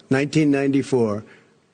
1994,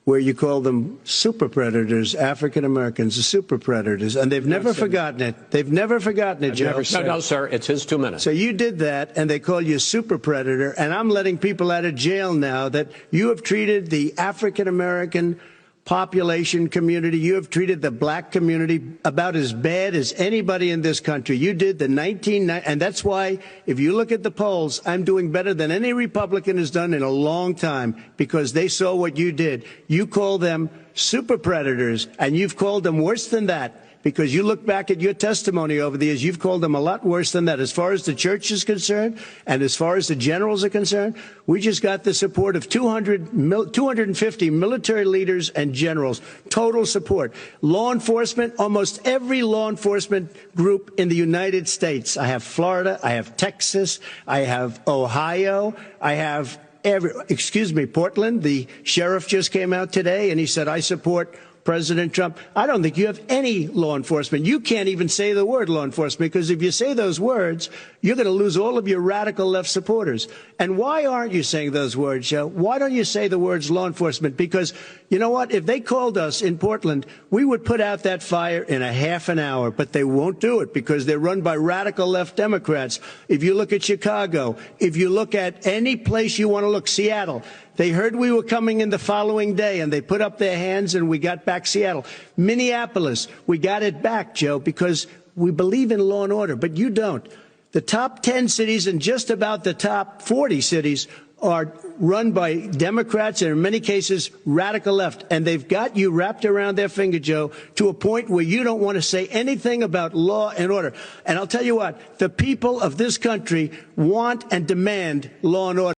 where you call them super predators, African Americans, the super predators, and they've never forgotten it. They've never forgotten it, Joe. No, sir, it's his 2 minutes. So you did that, and they call you a super predator, and I'm letting people out of jail now that you have treated the African American population community, you have treated the black community about as bad as anybody in this country. You did the 1990, and that's why, if you look at the polls, I'm doing better than any Republican has done in a long time, because they saw what you did. You call them super predators, and you've called them worse than that. Because you look back at your testimony over the years, you've called them a lot worse than that. As far as the church is concerned, and as far as the generals are concerned, we just got the support of 250 military leaders and generals, total support. Law enforcement, almost every law enforcement group in the United States. I have Florida, I have Texas, I have Ohio, I have Portland. The sheriff just came out today and he said, I support President Trump. I don't think you have any law enforcement. You can't even say the word law enforcement, because if you say those words, you're going to lose all of your radical left supporters. And why aren't you saying those words, Joe? Why don't you say the words law enforcement? Because you know what? If they called us in Portland, we would put out that fire in a half an hour, but they won't do it because they're run by radical left Democrats. If you look at Chicago, if you look at any place you want to look, Seattle, they heard we were coming in the following day, and they put up their hands, and we got back Seattle. Minneapolis, we got it back, Joe, because we believe in law and order, but you don't. The top 10 cities and just about the top 40 cities are run by Democrats and, in many cases, radical left. And they've got you wrapped around their finger, Joe, to a point where you don't want to say anything about law and order. And I'll tell you what, the people of this country want and demand law and order.